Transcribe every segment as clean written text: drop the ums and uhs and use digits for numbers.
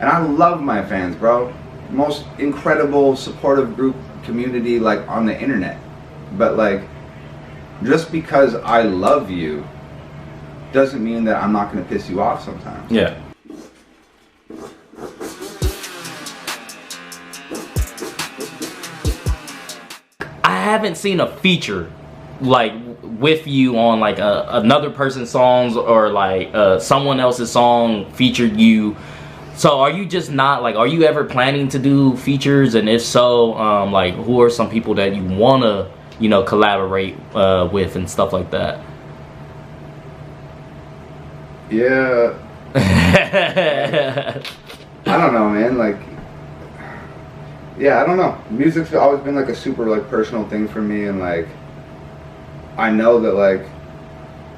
And I love my fans, bro. Most incredible, supportive group community, like, on the internet. But, like, just because I love you doesn't mean that I'm not going to piss you off sometimes. Yeah. I haven't seen a feature like with you on like another person's songs, or like someone else's song featured you. So are you just not like, are you ever planning to do features? And if so, like who are some people that you wanna, you know, collaborate with and stuff like that? Yeah. I don't know, man. Like, yeah, I don't know. Music's always been like a super like personal thing for me, and like I know that like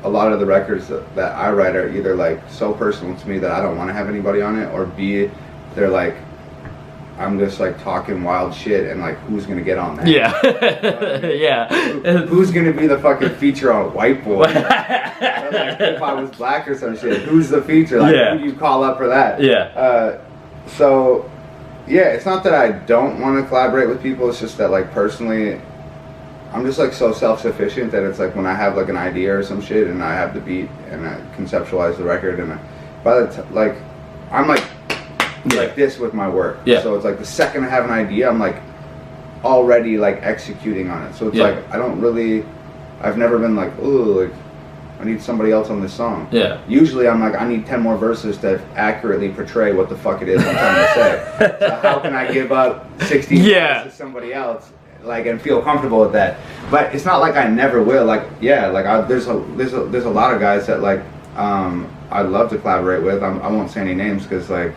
a lot of the records that I write are either like so personal to me that I don't want to have anybody on it, or B, they're like I'm just like talking wild shit, and like who's gonna get on that? Yeah. You know what I mean? Yeah. Who's gonna be the fucking feature on White Boy? Like, if I was black or some shit, who's the feature? Like, yeah. Who do you call up for that? Yeah. So yeah, it's not that I don't want to collaborate with people. It's just that like personally, I'm just like so self-sufficient that it's like when I have like an idea or some shit and I have the beat and I conceptualize the record, and by the time like I'm like like this with my work. Yeah. So it's like the second I have an idea, I'm like already like executing on it. So it's like I don't really, I've never been like, ooh, like I need somebody else on this song. Yeah. Usually I'm like, I need 10 more verses to accurately portray what the fuck it is I'm trying to say. So how can I give up 16 verses to somebody else, like, and feel comfortable with that? But it's not like I never will. Like, yeah, like there's a lot of guys that like I'd love to collaborate with. I won't say any names because like,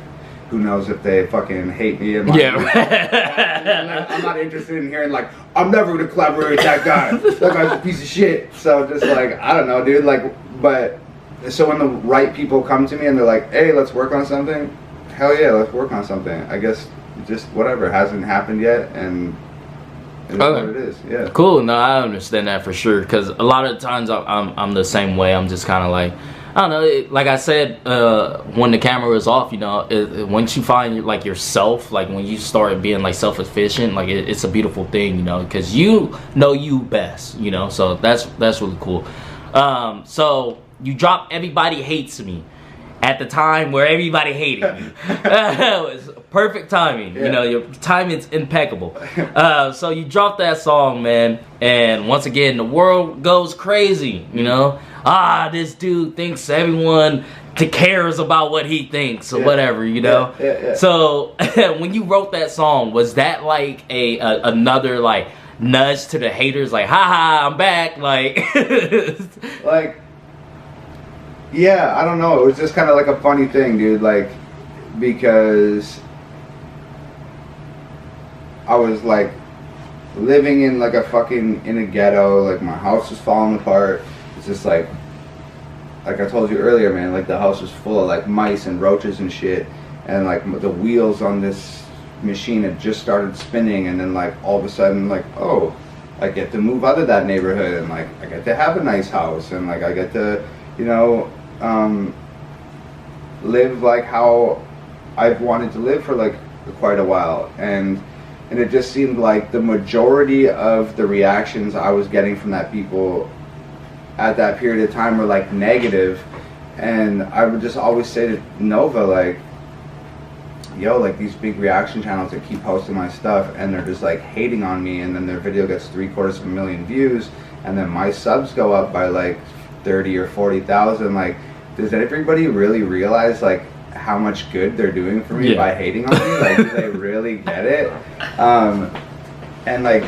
who knows if they fucking hate me and I'm not interested in hearing like, I'm never gonna collaborate with that guy. That guy's a piece of shit. So just like, I don't know, dude. Like, but so when the right people come to me and they're like, hey, let's work on something. Hell yeah, let's work on something. I guess just whatever hasn't happened yet, and it is what it is. Yeah. Cool. No, I understand that for sure. Because a lot of times I'm the same way. I'm just kind of like, I don't know, like I said, when the camera is off, you know, once you find like yourself, like when you start being like self-efficient, like it's a beautiful thing, you know, because you know you best, you know, so that's really cool. So you dropped Everybody Hates Me at the time where everybody hated you. It was perfect timing, you know, your timing's impeccable. So you dropped that song, man, and once again, the world goes crazy, you know. This dude thinks everyone cares about what he thinks or whatever, you know. So when you wrote that song, was that like another like nudge to the haters, like, haha, I'm back, like like, yeah, I don't know, it was just kind of like a funny thing, dude, like, because I was like living in like in a ghetto, like my house was falling apart. It's just like I told you earlier, man, like the house was full of like mice and roaches and shit, and like the wheels on this machine had just started spinning, and then like all of a sudden, like, oh, I get to move out of that neighborhood, and like I get to have a nice house, and like I get to, you know, live like how I've wanted to live for like quite a while, and it just seemed like the majority of the reactions I was getting from that people at that period of time were like negative, and I would just always say to Nova, like, yo, like these big reaction channels that keep posting my stuff and they're just like hating on me, and then their video gets 750,000 views, and then my subs go up by like 30 or 40,000. Like, does everybody really realize like how much good they're doing for me by hating on me? Like, do they really get it? And like,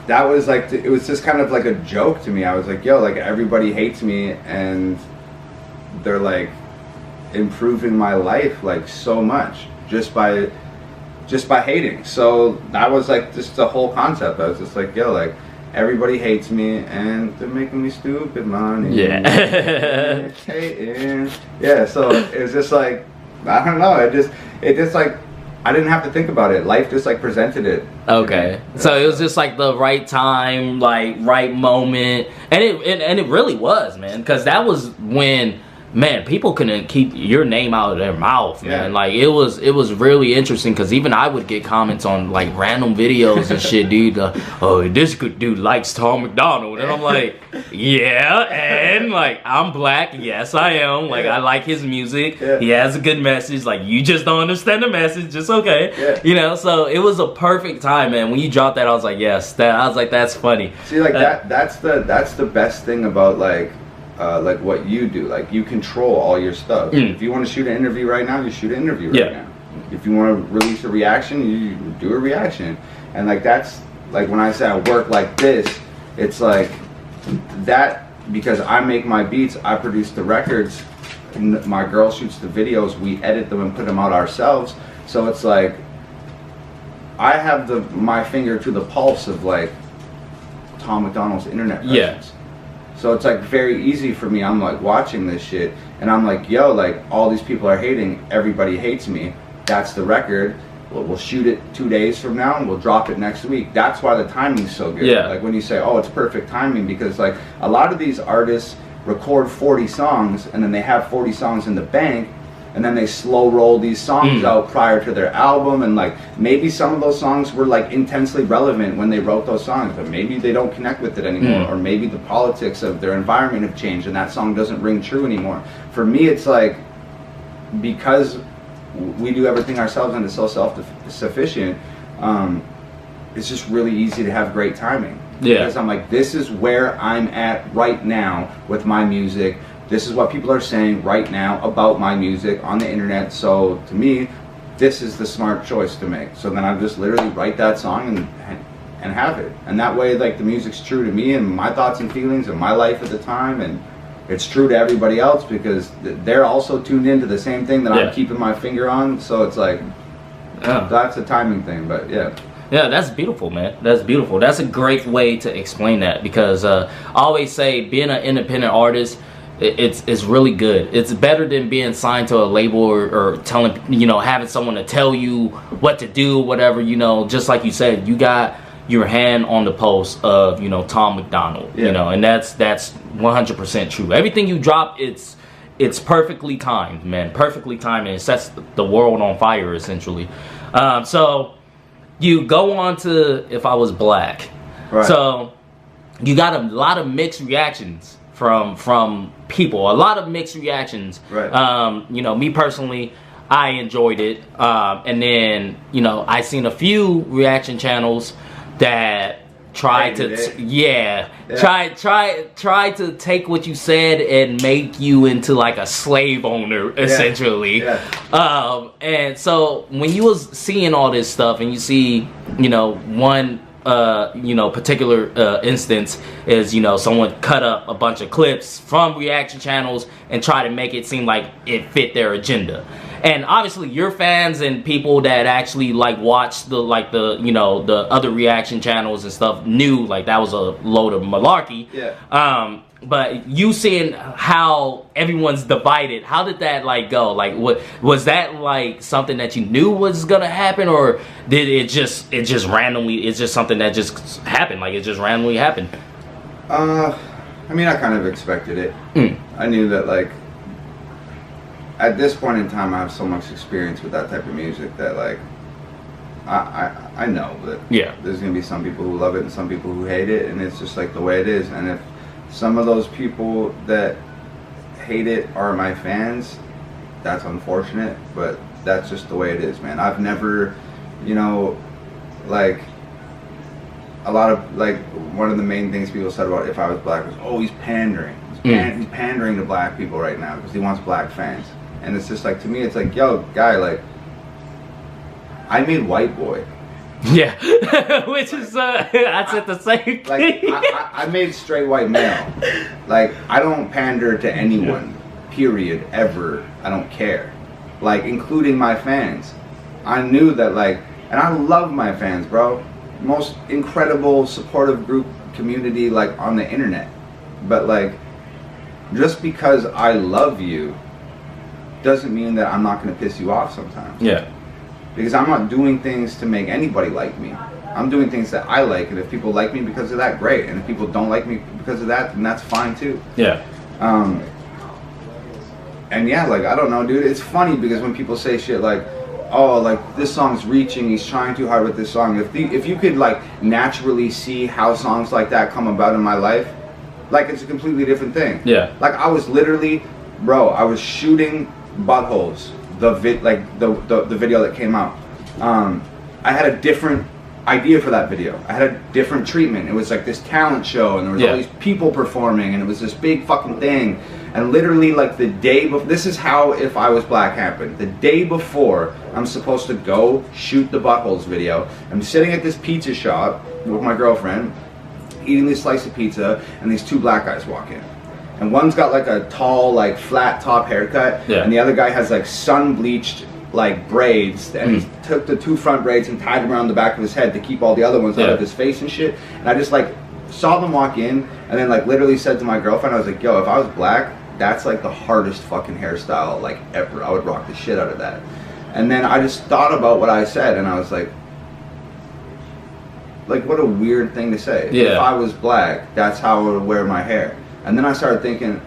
that was like, it was just kind of like a joke to me. I was like, yo, like everybody hates me, and they're like improving my life like so much just by hating. So that was like just the whole concept. I was just like, yo, like everybody hates me and they're making me stupid money. Hating. Yeah, so it was just like, I don't know, it just like, I didn't have to think about it. Life just like presented it. Okay. So it was just like the right time, like right moment. And it really was, man. Because that was when man, people couldn't keep your name out of their mouth, man. Yeah. Like it was really interesting because even I would get comments on like random videos and shit, dude. Oh, this good dude likes Tom MacDonald, and I'm like, yeah, and like I'm black, yes I am. Like I like his music. Yeah. He has a good message. Like you just don't understand the message, just okay. Yeah. You know, so it was a perfect time, man. When you dropped that, I was like, yes, I was like, that's funny. See, like that's the best thing about like what you do. Like you control all your stuff. If you want to shoot an interview right now, you shoot an interview right now. If you want to release a reaction, you do a reaction. And like that's like when I say I work like this, it's like that because I make my beats, I produce the records, and my girl shoots the videos, we edit them and put them out ourselves. So it's like I have my finger to the pulse of like Tom MacDonald's internet presence. Yeah. So it's like very easy for me. I'm like watching this shit and I'm like, yo, like all these people are hating, everybody hates me. That's the record. We'll shoot it 2 days from now and we'll drop it next week. That's why the timing's so good. Yeah. Like when you say, oh, it's perfect timing, because like a lot of these artists record 40 songs and then they have 40 songs in the bank and then they slow roll these songs out prior to their album, and like maybe some of those songs were like intensely relevant when they wrote those songs, but maybe they don't connect with it anymore, or maybe the politics of their environment have changed and that song doesn't ring true anymore. For me, it's like because we do everything ourselves and it's so self-sufficient, it's just really easy to have great timing. Yeah. Because I'm like, this is where I'm at right now with my music. This is what people are saying right now about my music on the internet. So to me, this is the smart choice to make. So then I just literally write that song and have it. And that way, like the music's true to me and my thoughts and feelings and my life at the time, and it's true to everybody else because they're also tuned into the same thing that I'm keeping my finger on. So it's like, that's a timing thing, but yeah. Yeah, that's beautiful, man. That's beautiful. That's a great way to explain that because I always say being an independent artist, it's really good. It's better than being signed to a label or telling, having someone to tell you what to do, whatever, just like you said, you got your hand on the pulse of, Tom MacDonald, and that's 100% true. Everything you drop, it's perfectly timed, man. Perfectly timed, and it sets the world on fire, essentially. So you go on to If I Was Black. Right. So you got a lot of mixed reactions from people, a lot of mixed reactions. Right. Me personally, I enjoyed it, and then I seen a few reaction channels that tried to try to take what you said and make you into like a slave owner, essentially. And so when you was seeing all this stuff and you see one particular instance is someone cut up a bunch of clips from reaction channels and try to make it seem like it fit their agenda. And obviously your fans and people that actually like watch the the other reaction channels and stuff knew like that was a load of malarkey. But you seeing how everyone's divided, how did that like go? Like was that like something that you knew was gonna happen, or did it just randomly, it's just something that just happened, like it just randomly happened? I mean, I kind of expected it. I knew that like at this point in time I have so much experience with that type of music that like I know that there's gonna be some people who love it and some people who hate it, and it's just like the way it is. And if some of those people that hate it are my fans, that's unfortunate, but that's just the way it is, man. I've never, like a lot of like one of the main things people said about If I Was Black was, oh, he's pandering. He's pandering to black people right now because he wants black fans. And it's just like, to me, it's like, yo, guy, like, I made White Boy. Yeah, which is, I said the same thing. Like, I made straight white male. Like, I don't pander to anyone, period, ever. I don't care. Like, including my fans. I knew that, like, and I love my fans, bro. Most incredible, supportive group, community, like, on the internet. But, like, just because I love you doesn't mean that I'm not going to piss you off sometimes. Yeah. Because I'm not doing things to make anybody like me. I'm doing things that I like, and if people like me because of that, great. And if people don't like me because of that, then that's fine too. Yeah. And yeah, like, I don't know, dude. It's funny because when people say shit like, oh, like, this song's reaching, he's trying too hard with this song. If you could, like, naturally see how songs like that come about in my life, like, it's a completely different thing. Yeah. Like, I was literally, bro, I was shooting Buttholes, the video that came out. I had a different idea for that video. I had a different treatment. It was like this talent show, and there was all these people performing, and it was this big fucking thing. And literally, like, the day before, this is how If I Was Black happened. The day before I'm supposed to go shoot the Buttholes video, I'm sitting at this pizza shop with my girlfriend, eating this slice of pizza, and these two black guys walk in. And one's got like a tall, like, flat top haircut, and the other guy has like sun bleached, like, braids, and he took the two front braids and tied them around the back of his head to keep all the other ones out of his face and shit. And I just, like, saw them walk in, and then, like, literally said to my girlfriend, I was like, yo, if I was black, that's like the hardest fucking hairstyle, like, ever. I would rock the shit out of that. And then I just thought about what I said, and I was like, what a weird thing to say. If I was black, that's how I would wear my hair. And then I started thinking,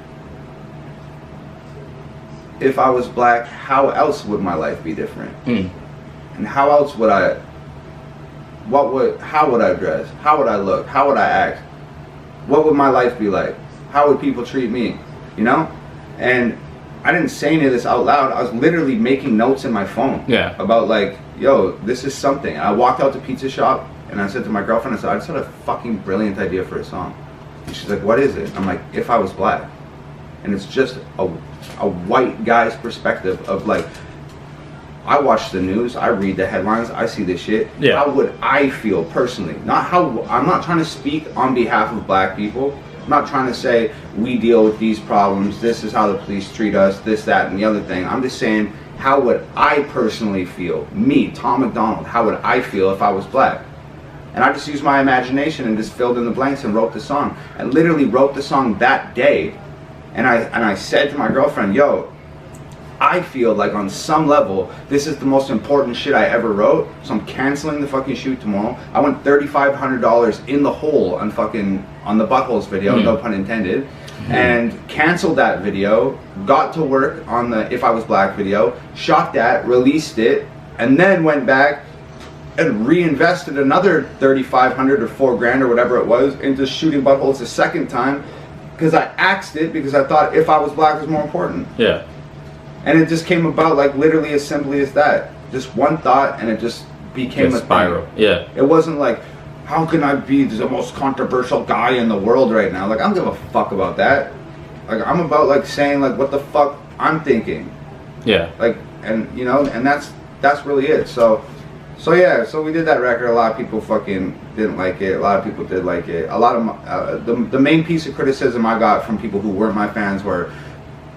if I was black, how else would my life be different? And how else would I, how would I dress? How would I look? How would I act? What would my life be like? How would people treat me? You know? And I didn't say any of this out loud. I was literally making notes in my phone about, like, yo, this is something. And I walked out the pizza shop, and I said to my girlfriend, I said, I just had a fucking brilliant idea for a song. And she's like, what is it? I'm like, If I Was Black. And it's just a white guy's perspective of, like, I watch the news, I read the headlines, I see this shit. How would I feel personally? Not how, I'm not trying to speak on behalf of black people. I'm not trying to say we deal with these problems, this is how the police treat us, this, that, and the other thing. I'm just saying, how would I personally feel? Me, Tom MacDonald, how would I feel if I was black? And I just used my imagination and just filled in the blanks and wrote the song. I literally wrote the song that day. And I said to my girlfriend, yo, I feel like on some level, this is the most important shit I ever wrote, so I'm canceling the fucking shoot tomorrow. I went $3,500 in the hole on the Buttholes video, no pun intended, and canceled that video, got to work on the If I Was Black video, shot that, released it, and then went back and reinvested another $3,500 or $4,000 or whatever it was into shooting Buttholes a second time, because I axed it because I thought If I Was Black was more important. And it just came about, like, literally as simply as that. Just one thought, and it just became a spiral. Thing. It wasn't like, how can I be the most controversial guy in the world right now? Like, I don't give a fuck about that. Like, I'm about, like, saying, like, what the fuck I'm thinking. Like, and, you know, and that's really it. So yeah, so we did that record. A lot of people fucking didn't like it. A lot of people did like it. A lot of the main piece of criticism I got from people who weren't my fans were,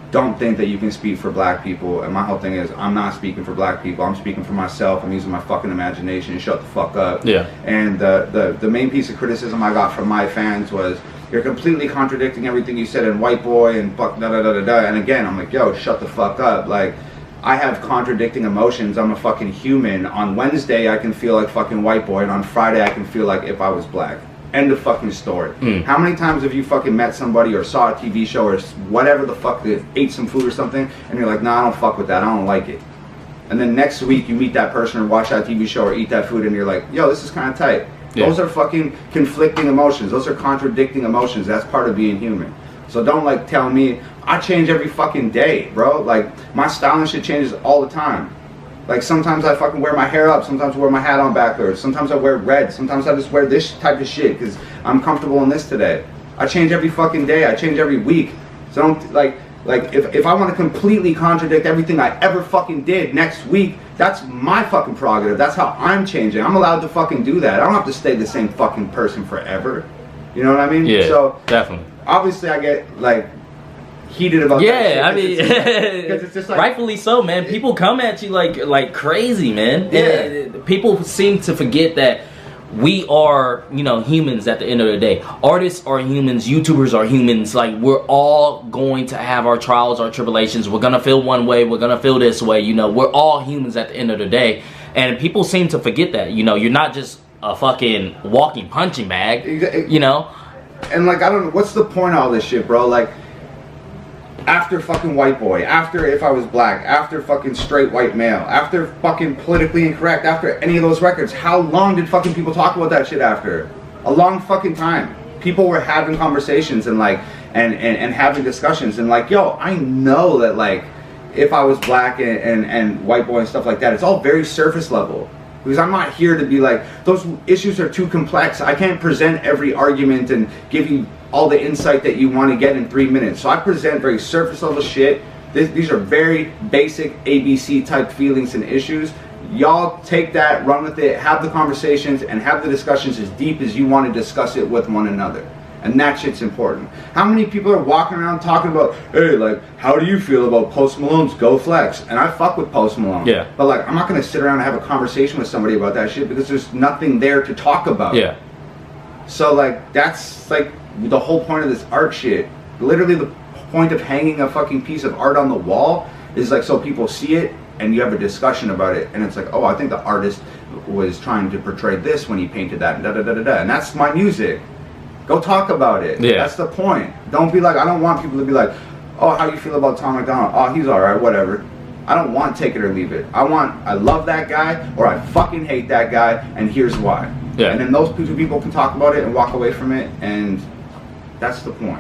don't think that you can speak for black people. And my whole thing is, I'm not speaking for black people. I'm speaking for myself. I'm using my fucking imagination. Shut the fuck up. And the main piece of criticism I got from my fans was, you're completely contradicting everything you said in White Boy and fuck da da da da da. And again, I'm like, yo, shut the fuck up. Like, I have contradicting emotions. I'm a fucking human. On Wednesday, I can feel like fucking White Boy, and on Friday, I can feel like If I Was Black. End of fucking story. How many times have you fucking met somebody or saw a TV show or whatever the fuck, they ate some food or something, and you're like, nah, I don't fuck with that, I don't like it. And then next week, you meet that person or watch that TV show or eat that food, and you're like, yo, this is kind of tight. Those are fucking conflicting emotions. Those are contradicting emotions. That's part of being human. So don't, like, tell me, I change every fucking day, bro. Like, my styling shit changes all the time. Like, sometimes I fucking wear my hair up, sometimes I wear my hat on backwards, sometimes I wear red, sometimes I just wear this type of shit because I'm comfortable in this today. I change every fucking day, I change every week. So don't, like if I want to completely contradict everything I ever fucking did next week, that's my fucking prerogative. That's how I'm changing. I'm allowed to fucking do that. I don't have to stay the same fucking person forever. You know what I mean? Yeah, so definitely. Obviously I get, like, heated about that. I mean, it's just like, rightfully so, man. People come at you like crazy, man. People seem to forget that we are, you know, humans at the end of the day. Artists are humans, YouTubers are humans. Like, we're all going to have our trials, our tribulations. We're gonna feel one way, we're gonna feel this way, you know. We're all humans at the end of the day. And people seem to forget that, you know. You're not just a fucking walking punching bag, you know. And, like, I don't know, what's the point of all this shit, bro? Like, after fucking white boy, after if I was black, after fucking straight white male, after fucking politically incorrect, after any of those records, how long did fucking people talk about that shit after? A long fucking time. People were having conversations and like, and having discussions and like, yo, I know that like, if I was black and white boy and stuff like that, it's all very surface level. Because I'm not here to be like, those issues are too complex. I can't present every argument and give you all the insight that you want to get in 3 minutes. So I present very surface level shit. These are very basic ABC type feelings and issues. Y'all take that, run with it, have the conversations, and have the discussions as deep as you want to discuss it with one another. And that shit's important. How many people are walking around talking about, hey, like, how do you feel about Post Malone's Go Flex? And I fuck with Post Malone. Yeah. But like, I'm not going to sit around and have a conversation with somebody about that shit because there's nothing there to talk about. Yeah. So like, that's like the whole point of this art shit. Literally the point of hanging a fucking piece of art on the wall is like so people see it and you have a discussion about it and it's like, oh, I think the artist was trying to portray this when he painted that and da da da da da, and that's my music. Go talk about it. Yeah. That's the point. Don't be like, I don't want people to be like, oh, how you feel about Tom MacDonald? Oh, he's alright, whatever. I don't want take it or leave it. I love that guy or I fucking hate that guy and here's why. Yeah. And then those two people can talk about it and walk away from it, and that's the point.